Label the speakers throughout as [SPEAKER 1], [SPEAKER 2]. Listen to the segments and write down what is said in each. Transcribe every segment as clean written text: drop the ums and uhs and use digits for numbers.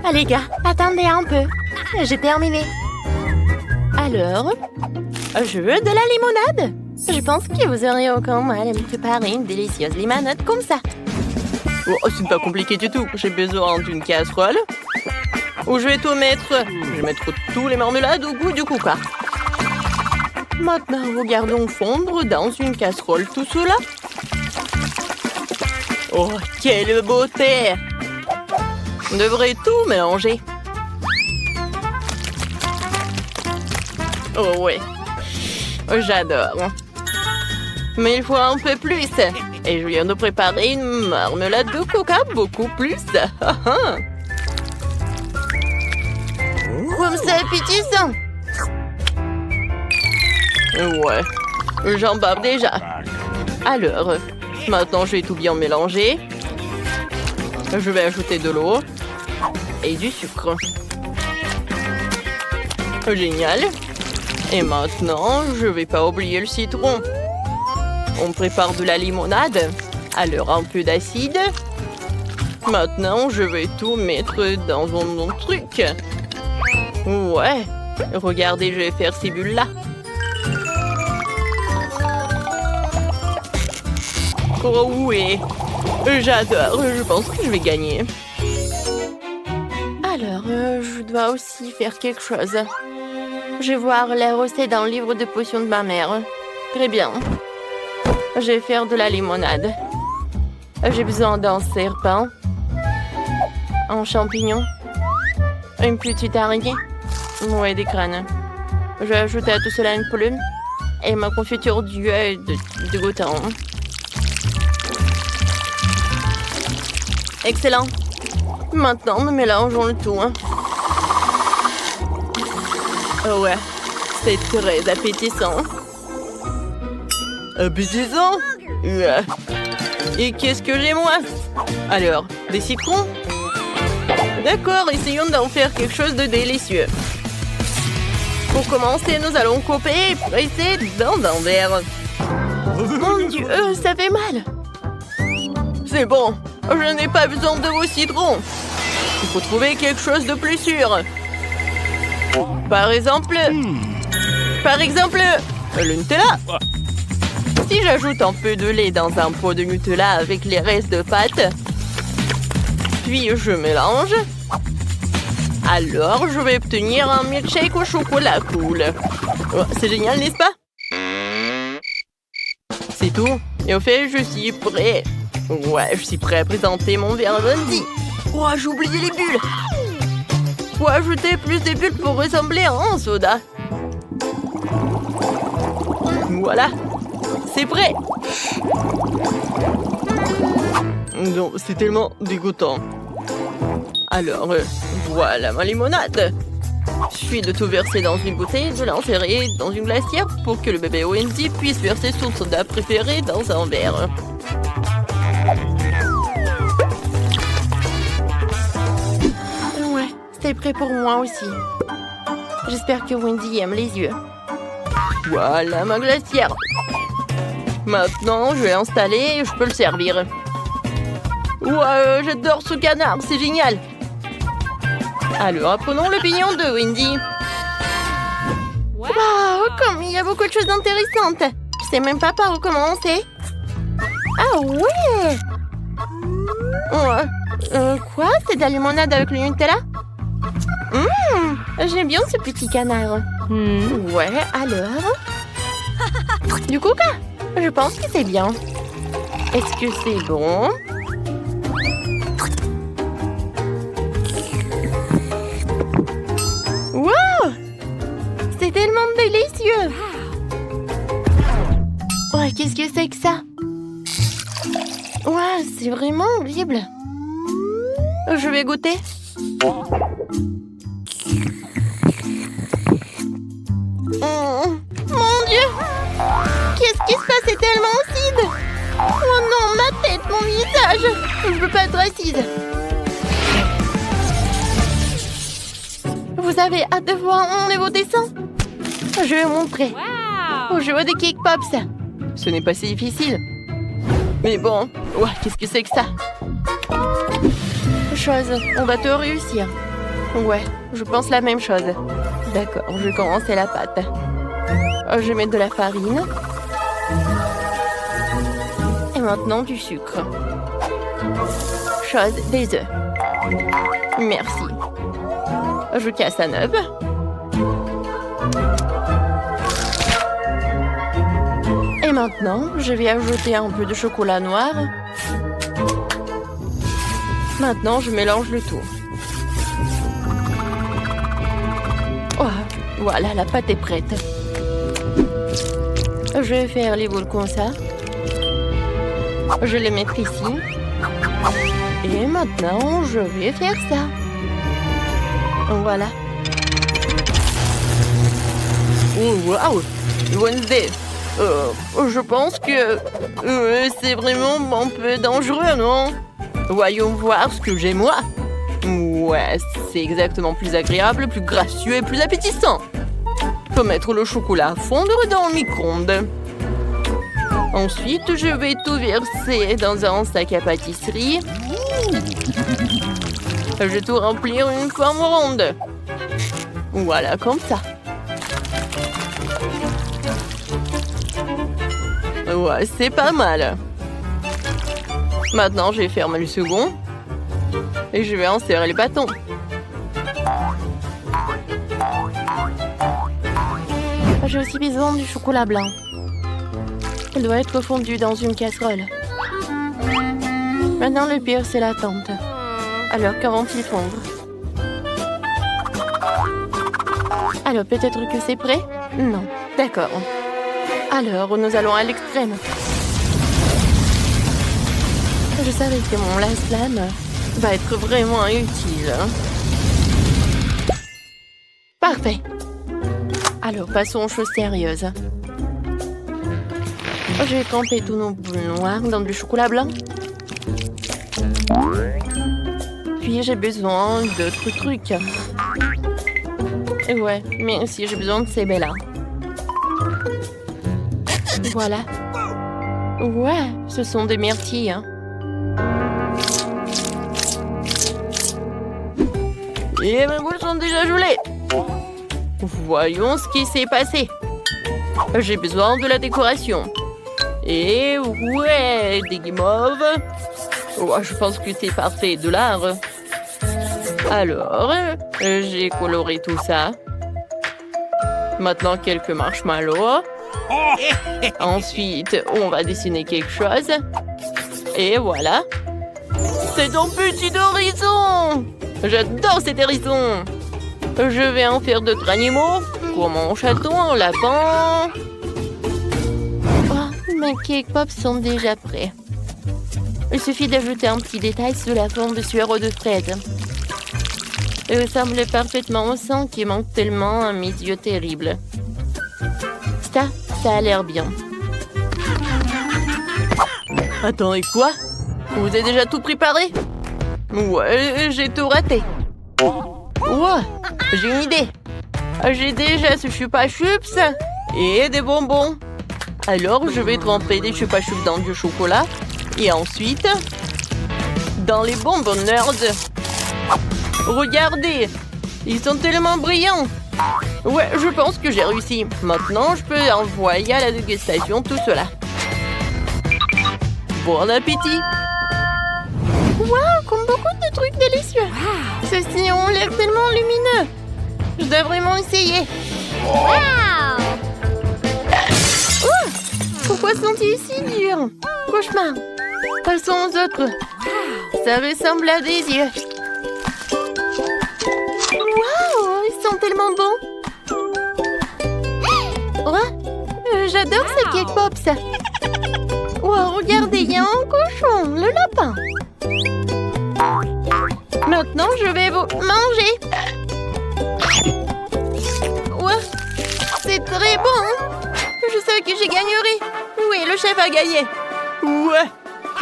[SPEAKER 1] Allez gars, attendez un peu. J'ai terminé. Alors, je veux de la limonade. Je pense que vous auriez aucun mal à me préparer une délicieuse limonade comme ça.
[SPEAKER 2] Oh, c'est pas compliqué du tout. J'ai besoin d'une casserole où je vais tout mettre. Je vais mettre tous les marmelades au goût du coca. Maintenant, regardons fondre dans une casserole tout cela. Oh, quelle beauté! On devrait tout mélanger. Oh ouais, j'adore. Mais il faut un peu plus. Et je viens de préparer une marmelade de coca beaucoup plus.
[SPEAKER 1] Comme c'est appétissant.
[SPEAKER 2] Ouais, j'en bave déjà. Alors, maintenant je vais tout bien mélanger. Je vais ajouter de l'eau et du sucre. Génial. Et maintenant, je vais pas oublier le citron. On prépare de la limonade. Alors, un peu d'acide. Maintenant, je vais tout mettre dans mon truc. Ouais. Regardez, je vais faire ces bulles-là. Oh oui. J'adore. Je pense que je vais gagner.
[SPEAKER 1] Alors, je dois aussi faire quelque chose. Je vais voir la recette dans le livre de potions de ma mère. Très bien. Je vais faire de la limonade. J'ai besoin d'un serpent, un champignon, une petite araignée, ouais, des crânes. Je vais ajouter à tout cela une plume et ma confiture d'huile de gotham. Excellent. Maintenant, nous mélangeons le tout.
[SPEAKER 2] Oh ouais, c'est très appétissant. Appétissant? Ouais. Et qu'est-ce que j'ai moi? Alors, des citrons? D'accord, essayons d'en faire quelque chose de délicieux. Pour commencer, nous allons couper et presser dans un verre.
[SPEAKER 1] Mon Dieu, ça fait mal.
[SPEAKER 2] C'est bon, je n'ai pas besoin de vos citrons. Il faut trouver quelque chose de plus sûr. Par exemple, le Nutella. Si j'ajoute un peu de lait dans un pot de Nutella avec les restes de pâte, puis je mélange, alors je vais obtenir un milkshake au chocolat cool. Oh, c'est génial, n'est-ce pas? C'est tout. Et au fait, je suis prêt. Ouais, je suis prêt à présenter mon verre lundi. Oh, j'ai oublié les bulles. Faut ajouter plus de bulles pour ressembler à un soda. Voilà. C'est prêt. Non, c'est tellement dégoûtant. Alors, voilà ma limonade. Il suffit de tout verser dans une bouteille, de l'insérer dans une glacière pour que le bébé Wendy puisse verser son soda préféré dans un verre.
[SPEAKER 1] Ouais, c'est prêt pour moi aussi. J'espère que Wendy aime les yeux.
[SPEAKER 2] Voilà ma glacière. Maintenant, je vais l'installer et je peux le servir. Ouais, j'adore ce canard, c'est génial. Alors, apprenons l'opinion de Wendy.
[SPEAKER 1] Waouh, comme il y a beaucoup de choses intéressantes. Je sais même pas par où commencer. Ah ouais. Quoi? C'est de la limonade avec le Nutella? J'aime bien ce petit canard. Ouais, alors? Du coca? Je pense que c'est bien. Est-ce que c'est bon? Wow! C'est tellement délicieux! Ouais, qu'est-ce que c'est que ça? Ouais, c'est vraiment horrible. Je vais goûter. Mon Dieu! Qu'est-ce qui se passe? C'est tellement acide! Oh non, ma tête, mon visage! Je veux pas être acide. Vous avez hâte de voir mon nouveau dessin? Je vais vous montrer. Au jeu des Cake Pops.
[SPEAKER 2] Ce n'est pas si difficile. Mais bon, ouais, qu'est-ce que c'est que ça?
[SPEAKER 1] Chose, on va te réussir. Ouais, je pense la même chose. D'accord, je vais commencer la pâte. Je vais mettre de la farine. Et maintenant du sucre. Chose, des œufs. Merci. Je casse un œuf. Et maintenant, je vais ajouter un peu de chocolat noir. Maintenant, je mélange le tout. Oh, voilà, la pâte est prête. Je vais faire les boules comme ça. Je les mettre ici. Et maintenant, je vais faire ça. Voilà.
[SPEAKER 2] Oh, wow! Wednesday, je pense que c'est vraiment un peu dangereux, non? Voyons voir ce que j'ai moi. Ouais, c'est exactement plus agréable, plus gracieux et plus appétissant. Faut mettre le chocolat à fondre dans le micro-ondes. Ensuite, je vais tout verser dans un sac à pâtisserie. Je vais tout remplir une forme ronde. Voilà, comme ça. Ouais, c'est pas mal. Maintenant, je vais fermer le second. Et je vais insérer les bâtons.
[SPEAKER 1] J'ai aussi besoin du chocolat blanc. Il doit être fondu dans une casserole. Maintenant, le pire, c'est l'attente. Alors, quand vont-ils fondre? Alors, peut-être que c'est prêt? Non. D'accord. Alors, nous allons à l'extrême. Je savais que mon lance-flamme va être vraiment utile. Parfait. Alors, passons aux choses sérieuses. Je vais tremper tous nos boules noires dans du chocolat blanc. Puis, j'ai besoin d'autres trucs. Et ouais, mais aussi j'ai besoin de ces belles-là. Voilà. Ouais, ce sont des myrtilles. Hein.
[SPEAKER 2] Et mes boules sont déjà gelées. Voyons ce qui s'est passé. J'ai besoin de la décoration. Et ouais, des guimauves. Oh, je pense que c'est parfait, de l'art. Alors, j'ai coloré tout ça. Maintenant, quelques marshmallows. Ensuite, on va dessiner quelque chose. Et voilà. C'est un petit hérisson. J'adore cet hérisson. Je vais en faire d'autres animaux, comme un chaton, un lapin.
[SPEAKER 1] Oh, mes cake pops sont déjà prêts. Il suffit d'ajouter un petit détail sous la forme de sureau de fraise. Il ressemble parfaitement au sang qui manque tellement à mes yeux terribles. Ça a l'air bien.
[SPEAKER 2] Attends, et quoi? Vous avez déjà tout préparé? Ouais, j'ai tout raté. Ouais, j'ai une idée. J'ai déjà ce chupa chups et des bonbons. Alors, je vais tremper des chupa chups dans du chocolat et ensuite dans les bonbons nerds. Regardez, ils sont tellement brillants. Ouais, je pense que j'ai réussi. Maintenant, je peux envoyer à la dégustation tout cela. Bon appétit!
[SPEAKER 1] Waouh, comme beaucoup de trucs délicieux. Ceux-ci ont l'air tellement lumineux. Je dois vraiment essayer. Waouh! Oh, pourquoi sont-ils si durs? Cauchemar. Passons aux autres. Ça ressemble à des yeux. Waouh, ils sont tellement bons. Ouais, j'adore ces cake pops. Wow, regardez, il y a un cochon, le lapin. Maintenant, je vais vous manger. Ouais, c'est très bon. Je savais que j'ai gagnerai. Oui, le chef a gagné.
[SPEAKER 2] Ouais,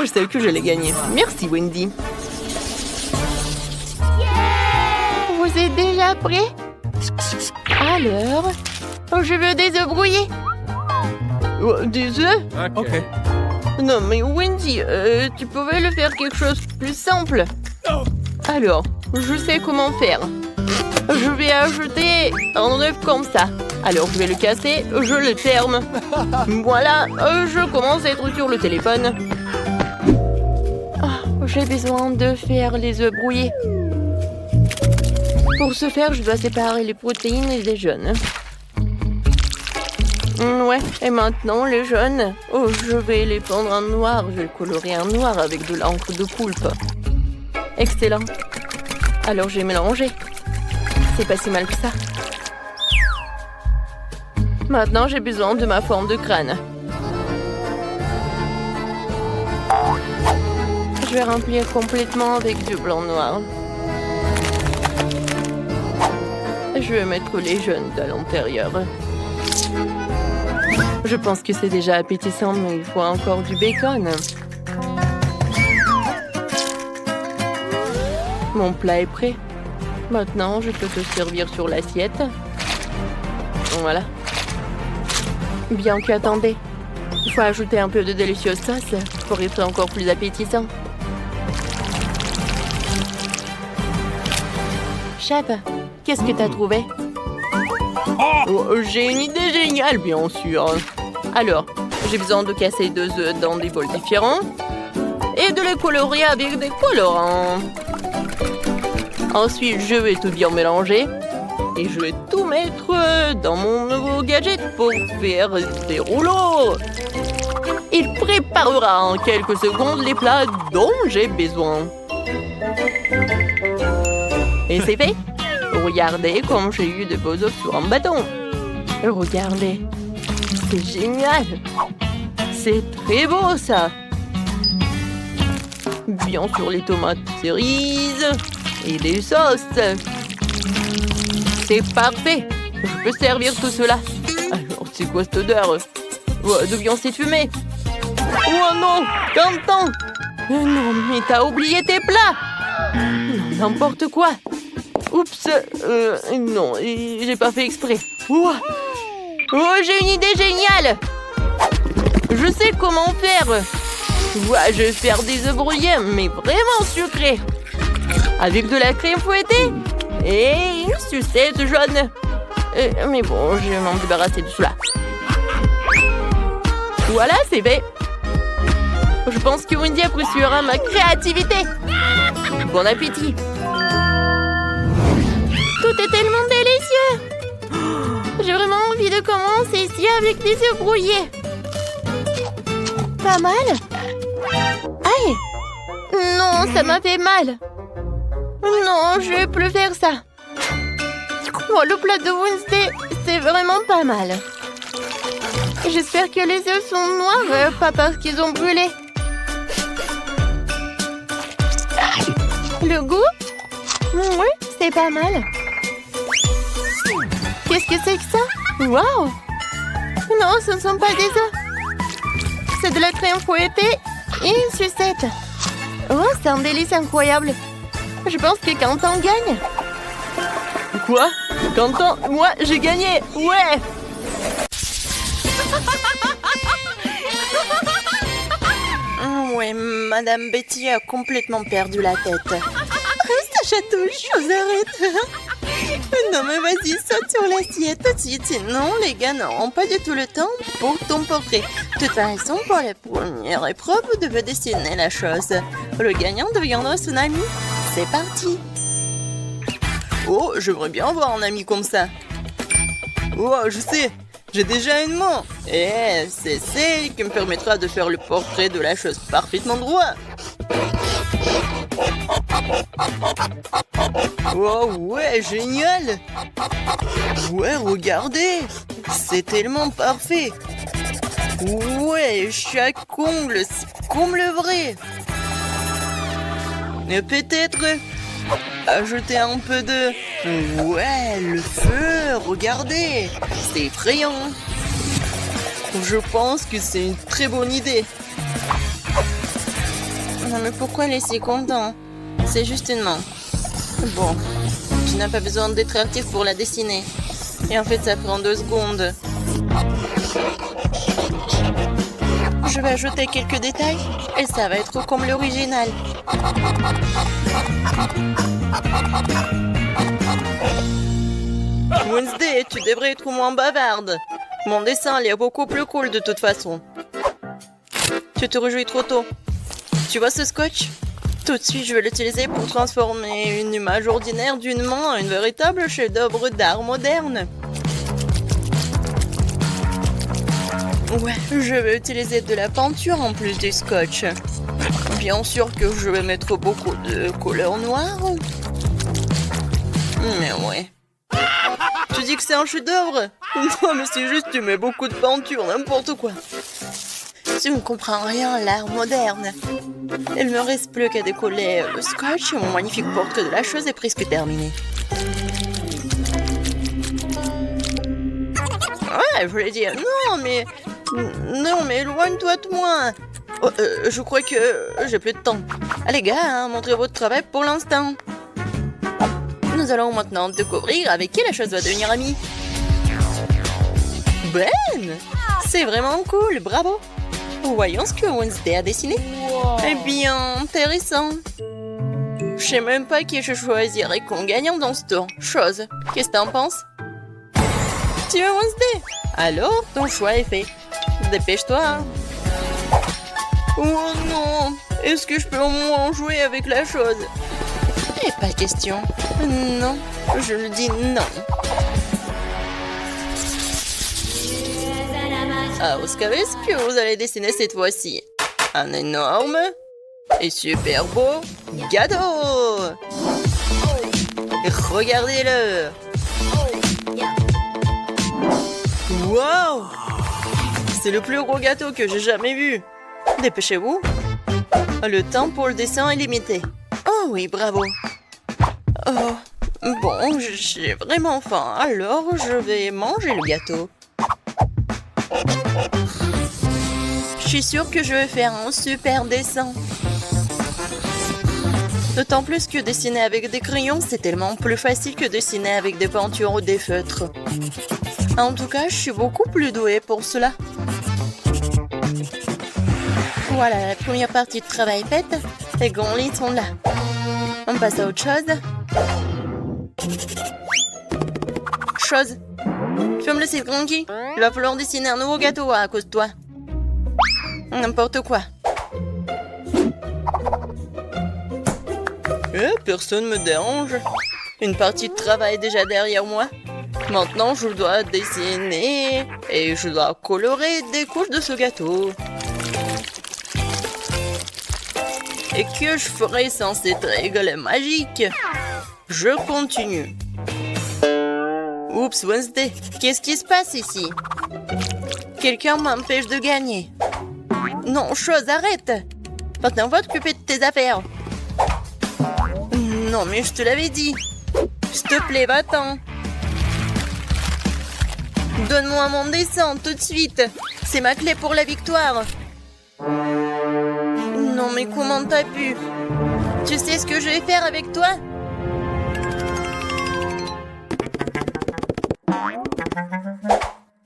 [SPEAKER 2] je savais que j'allais gagner. Merci, Wendy.
[SPEAKER 1] Vous êtes déjà prêts? Alors, je veux des œufs brouillés.
[SPEAKER 2] Des œufs?
[SPEAKER 3] Ok.
[SPEAKER 2] Non, mais Wendy, tu pouvais le faire quelque chose de plus simple. Alors, je sais comment faire. Je vais ajouter un œuf comme ça. Alors je vais le casser, je le ferme. Voilà, je commence à être sur le téléphone.
[SPEAKER 1] J'ai besoin de faire les œufs brouillés. Pour ce faire, je dois séparer les protéines des jaunes. Ouais, et maintenant les jaunes, je vais les peindre en noir. Je vais colorer en noir avec de l'encre de poulpe. Excellent. Alors j'ai mélangé. C'est pas si mal que ça. Maintenant, j'ai besoin de ma forme de crâne. Je vais remplir complètement avec du blanc noir. Je vais mettre les jaunes à l'intérieur. Je pense que c'est déjà appétissant, mais il faut encore du bacon. Mon plat est prêt. Maintenant, je peux te servir sur l'assiette. Voilà. Bien qu'attendez. Il faut ajouter un peu de délicieuse sauce pour être encore plus appétissant. Chef, qu'est-ce que t'as trouvé?
[SPEAKER 2] J'ai une idée géniale, bien sûr. Alors, j'ai besoin de casser 2 œufs dans des bols différents et de les colorer avec des colorants. Ensuite, je vais tout bien mélanger et je vais tout mettre dans mon nouveau gadget pour faire des rouleaux. Il préparera en quelques secondes les plats dont j'ai besoin. Et c'est fait. Regardez comme j'ai eu de beaux œufs sur un bâton.
[SPEAKER 1] Regardez.
[SPEAKER 2] C'est génial. C'est très beau, ça. Bien sûr, les tomates cerises et des sauces. C'est parfait. Je peux servir tout cela. Alors, c'est quoi cette odeur? D'où vient cette fumée? Oh non, Quentin! Non, mais t'as oublié tes plats! Non, n'importe quoi. Oups, non, j'ai pas fait exprès. Oh, j'ai une idée géniale! Je sais comment faire. Je vais faire des œufs brouillés, mais vraiment sucrés. Avec de la crème fouettée et une sucette jaune. Mais bon, je vais m'en débarrasser de cela. Voilà, c'est fait. Je pense que Wendy appréciera ma créativité. Bon appétit.
[SPEAKER 1] Tout est tellement délicieux. J'ai vraiment envie de commencer ici avec des œufs brouillés. Pas mal? Aïe! Non, ça m'a fait mal. Non, je vais plus faire ça. Oh, le plat de Wednesday, c'est vraiment pas mal. J'espère que les œufs sont noirs, pas parce qu'ils ont brûlé. Le goût? Oui, c'est pas mal. Qu'est-ce que c'est que ça? Waouh! Non, ce ne sont pas des œufs. C'est de la crème fouettée et une sucette. Oh, c'est un délice incroyable. Je pense que Quentin gagne.
[SPEAKER 2] Quoi? Quentin, moi, j'ai gagné. Ouais!
[SPEAKER 1] Ouais, Madame Betty a complètement perdu la tête. Ça chatouche, arrête. Non mais vas-y, saute sur l'assiette tout de suite. Sinon, les gars n'auront pas du tout le temps pour ton portrait. De toute façon, pour la première épreuve, vous devez dessiner la chose. Le gagnant deviendra son ami. C'est parti.
[SPEAKER 2] Oh, j'aimerais bien avoir un ami comme ça. Oh, je sais. J'ai déjà une main. Et c'est celle qui me permettra de faire le portrait de la chose parfaitement droit. Oh ouais, génial. Ouais, regardez. C'est tellement parfait. Ouais, chaque ongle, c'est comme le vrai. Et peut-être ajouter un peu de... Ouais, le feu, regardez. C'est effrayant. Je pense que c'est une très bonne idée.
[SPEAKER 1] Non mais pourquoi laisser content? C'est juste une main. Bon, tu n'as pas besoin d'être actif pour la dessiner. Et en fait, ça prend 2 secondes. Je vais ajouter quelques détails et ça va être comme l'original.
[SPEAKER 2] Wednesday, tu devrais être moins bavarde. Mon dessin, il est beaucoup plus cool de toute façon. Tu te réjouis trop tôt. Tu vois ce scotch? Tout de suite, je vais l'utiliser pour transformer une image ordinaire d'une main en une véritable chef-d'œuvre d'art moderne. Ouais, je vais utiliser de la peinture en plus du scotch. Bien sûr que je vais mettre beaucoup de couleur noire. Mais ouais. Tu dis que c'est un chef-d'œuvre? Non, mais c'est juste tu mets beaucoup de peinture, n'importe quoi. Tu ne comprends rien à l'art moderne. Il ne me reste plus qu'à décoller le scotch et mon magnifique portrait de la chose est presque terminé. Ouais, je voulais dire, non, mais éloigne-toi de moi. Oh, je crois que j'ai plus de temps. Allez gars, hein, montrez votre travail pour l'instant. Nous allons maintenant découvrir avec qui la chose va devenir amie. Ben, c'est vraiment cool, bravo. Voyons ce que Wednesday a dessiné. Eh bien, intéressant. Je sais même pas qui je choisirais comme gagnant dans ce tour. Chose, qu'est-ce que t'en penses? Tu veux Wednesday? Alors, ton choix est fait. Dépêche-toi, hein. Oh non! Est-ce que je peux au moins jouer avec la chose? Eh, pas question. Non, je le dis non. Ah, Oscar, est-ce que vous allez dessiner cette fois-ci? Un énorme et super beau gâteau! Regardez-le! Wow! C'est le plus gros gâteau que j'ai jamais vu. Dépêchez-vous. Le temps pour le dessin est limité. Oh oui, bravo. Oh, bon, j'ai vraiment faim. Alors, je vais manger le gâteau. Je suis sûre que je vais faire un super dessin. D'autant plus que dessiner avec des crayons, c'est tellement plus facile que dessiner avec des peintures ou des feutres. En tout cas, je suis beaucoup plus douée pour cela. Voilà, la première partie de travail faite. Les gants sont là. On passe à autre chose. Chose. Tu vas me laisser tranquille? Il va falloir dessiner un nouveau gâteau à cause de toi. N'importe quoi. Personne me dérange. Une partie de travail est déjà derrière moi. Maintenant, je dois dessiner et je dois colorer des couches de ce gâteau. Et que je ferai sans cette règle magique? Je continue. Oups, Wednesday, qu'est-ce qui se passe ici? Quelqu'un m'empêche de gagner. Non, chose, arrête! Maintenant, va t'occuper de tes affaires. Non, mais je te l'avais dit. S'il te plaît, va-t'en. Donne-moi mon dessin tout de suite. C'est ma clé pour la victoire. Non, mais comment t'as pu? Tu sais ce que je vais faire avec toi?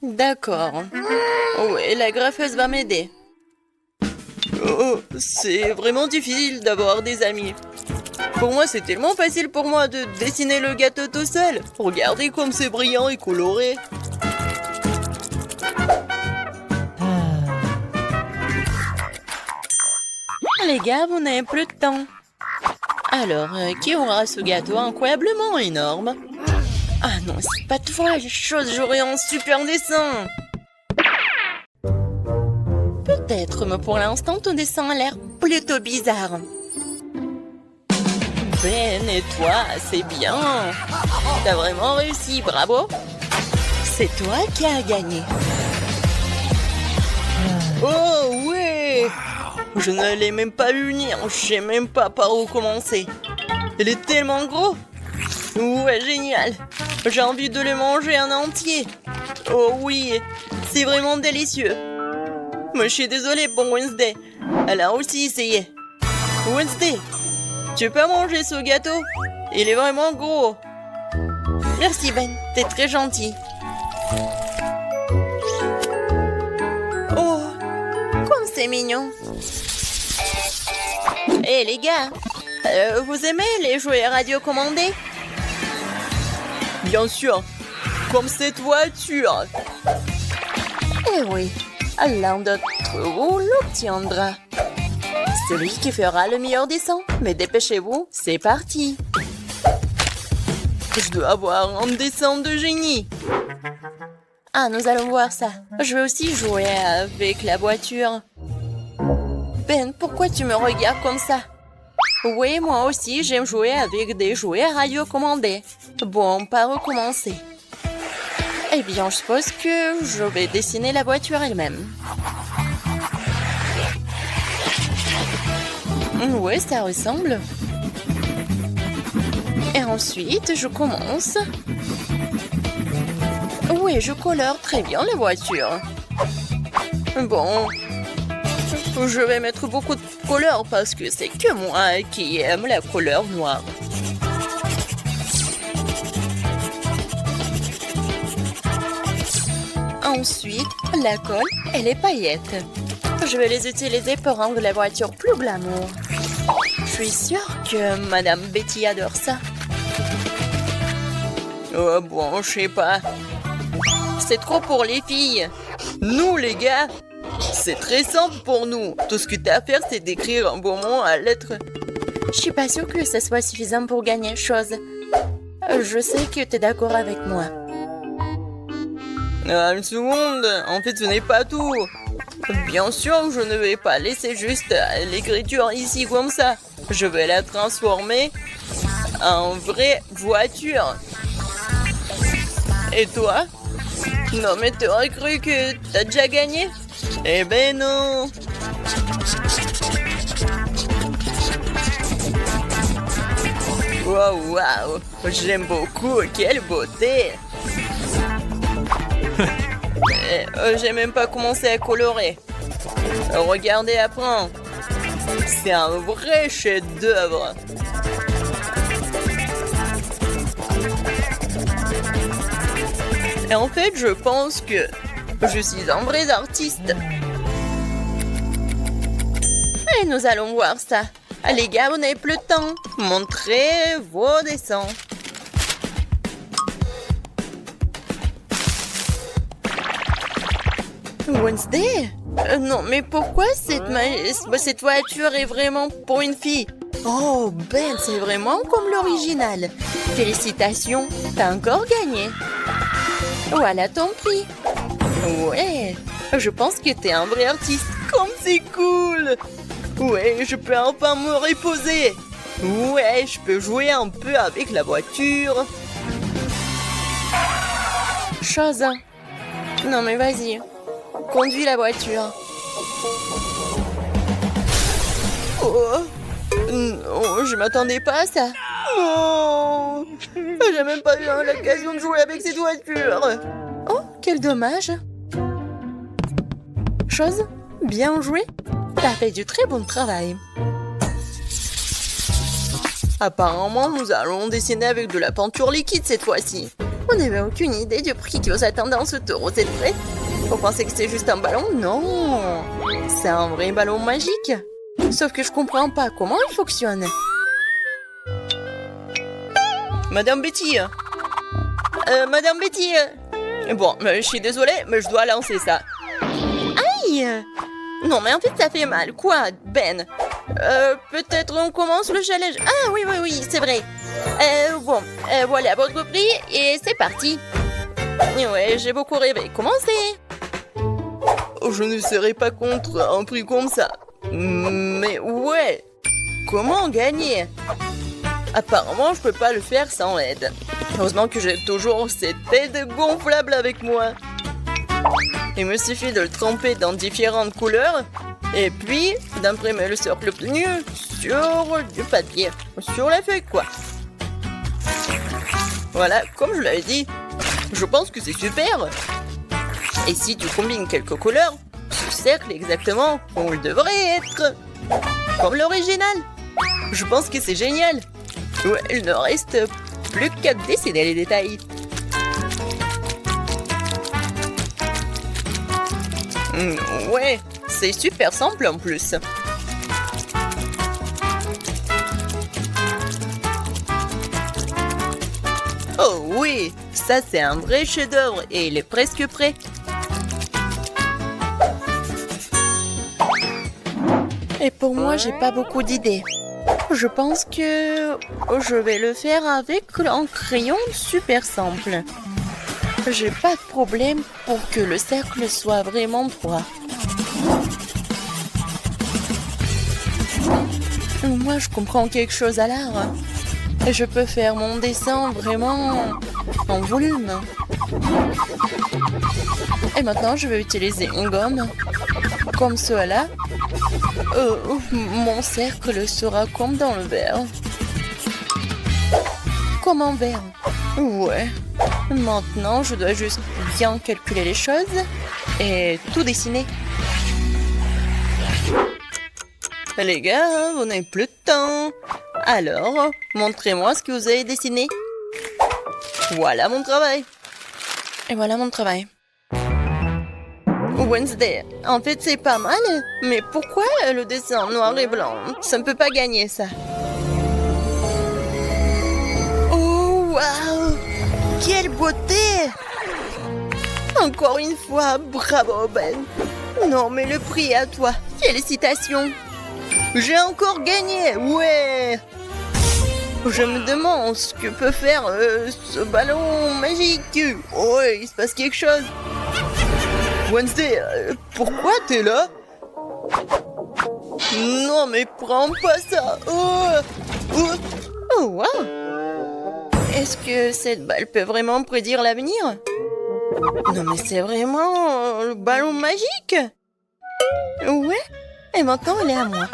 [SPEAKER 2] D'accord. Ouais, la graffeuse va m'aider. Oh, c'est vraiment difficile d'avoir des amis. Pour moi, c'est tellement facile pour moi de dessiner le gâteau tout seul. Regardez comme c'est brillant et coloré. Les gars, vous n'avez plus de temps. Alors, qui aura ce gâteau incroyablement énorme? Ah non, c'est pas toi, chose, j'aurai un super dessin. Peut-être, mais pour l'instant, ton dessin a l'air plutôt bizarre. Ben, et toi, c'est bien. T'as vraiment réussi, bravo. C'est toi qui as gagné. Oh, ouais. Je ne l'ai même pas vu venir, je sais même pas par où commencer. Il est tellement gros. Ouais, génial. J'ai envie de le manger en entier. Oh oui, c'est vraiment délicieux. Mais je suis désolée pour Wednesday. Elle a aussi essayé. Wednesday, tu peux manger ce gâteau? Il est vraiment gros. Merci Ben, t'es très gentil. Oh, comme c'est mignon. Hé les gars, vous aimez les jouets radiocommandés? Bien sûr. comme cette voiture.
[SPEAKER 3] Eh oui, l'un d'entre vous l'obtiendra. Celui qui fera le meilleur dessin. Mais dépêchez-vous, c'est parti.
[SPEAKER 2] Je dois avoir un dessin de génie.
[SPEAKER 3] Ah, nous allons voir ça. Je vais aussi jouer avec la voiture. Ben, pourquoi tu me regardes comme ça? Oui, moi aussi, j'aime jouer avec des jouets radiocommandés. Bon, on va recommencer. Eh bien, je suppose que je vais dessiner la voiture elle-même. Oui, ça ressemble. Et ensuite, je commence. Oui, je colore très bien la voiture. Bon, je vais mettre beaucoup de couleurs parce que c'est que moi qui aime la couleur noire. Ensuite, la colle et les paillettes. Je vais les utiliser pour rendre la voiture plus glamour. Je suis sûre que Madame Betty adore ça.
[SPEAKER 2] Oh bon, je sais pas.
[SPEAKER 3] C'est trop pour les filles.
[SPEAKER 2] Nous, les gars, c'est très simple pour nous. Tout ce que t'as à faire, c'est d'écrire un bon mot à lettre.
[SPEAKER 3] Je suis pas sûre que ça soit suffisant pour gagner chose. Je sais que t'es d'accord avec moi.
[SPEAKER 2] Une seconde, en fait, ce n'est pas tout. Bien sûr, je ne vais pas laisser juste l'écriture ici comme ça. Je vais la transformer en vraie voiture. Et toi? Non, mais t'aurais cru que t'as déjà gagné? Eh ben non! Waouh, waouh! J'aime beaucoup, quelle beauté! J'ai même pas commencé à colorer. Regardez après. C'est un vrai chef-d'œuvre. Et en fait, je pense que je suis un vrai artiste.
[SPEAKER 3] Et nous allons voir ça. Les gars, vous n'avez plus le temps. Montrez vos dessins. Wednesday? Non, mais pourquoi cette voiture est vraiment pour une fille? Oh, Ben, c'est vraiment comme l'original. Félicitations, t'as encore gagné. Voilà ton prix. Ouais, je pense que t'es un vrai artiste.
[SPEAKER 2] Comme c'est cool! Ouais, je peux enfin me reposer. Ouais, je peux jouer un peu avec la voiture.
[SPEAKER 3] Chose. Non, mais vas-y. Conduis la voiture.
[SPEAKER 2] Oh, non, je m'attendais pas à ça. Oh, j'ai même pas eu l'occasion de jouer avec cette voiture.
[SPEAKER 3] Oh, quel dommage. Chose, bien joué. T'as fait du très bon travail.
[SPEAKER 2] Apparemment, nous allons dessiner avec de la peinture liquide cette fois-ci.
[SPEAKER 3] On n'avait aucune idée du prix qui vous attend dans ce taureau, c'est vrai? Vous pensez que c'est juste un ballon? Non, c'est un vrai ballon magique. Sauf que je comprends pas comment il fonctionne.
[SPEAKER 2] Madame Betty. Madame Betty. Bon, je suis désolée, mais je dois lancer ça.
[SPEAKER 3] Aïe! Non, mais en fait, ça fait mal. Quoi, Ben? Peut-être on commence le challenge. Ah oui, c'est vrai. Bon, voilà votre prix et c'est parti. Ouais, j'ai beaucoup rêvé. Commencez.
[SPEAKER 2] Je ne serai pas contre un prix comme ça. Mais ouais, comment gagner? Apparemment, je peux pas le faire sans aide. Heureusement que j'ai toujours cette aide gonflable avec moi. Il me suffit de le tremper dans différentes couleurs et puis d'imprimer le cercle obtenu sur du papier, sur la feuille quoi. Voilà, comme je l'avais dit, je pense que c'est super. Et si tu combines quelques couleurs, ce cercle est exactement où il devrait être. Comme l'original. Je pense que c'est génial. Ouais, il ne reste plus qu'à dessiner les détails. Ouais, c'est super simple en plus.
[SPEAKER 3] Oh oui, ça c'est un vrai chef-d'œuvre et il est presque prêt. Et pour moi, j'ai pas beaucoup d'idées. Je pense que je vais le faire avec un crayon super simple. J'ai pas de problème pour que le cercle soit vraiment droit. Moi, je comprends quelque chose à l'art. Et je peux faire mon dessin vraiment en volume. Et maintenant, je vais utiliser une gomme. Comme cela. Mon cercle sera comme dans le verre. Comme un verre. Ouais. Maintenant, je dois juste bien calculer les choses et tout dessiner. Les gars, vous n'avez plus de temps. Alors, montrez-moi ce que vous avez dessiné. Voilà mon travail. Et voilà mon travail. Wednesday, en fait c'est pas mal, mais pourquoi le dessin en noir et blanc? Ça ne peut pas gagner ça. Oh waouh! Quelle beauté! Encore une fois, bravo Ben. Non mais le prix est à toi. Félicitations. J'ai encore gagné, ouais. Je me demande ce que peut faire ce ballon magique. Oh, il se passe quelque chose. Wednesday, pourquoi t'es là? Non mais prends pas ça. Oh wow. Est-ce que cette balle peut vraiment prédire l'avenir? Non mais c'est vraiment le ballon magique. Ouais. Et maintenant elle est à moi.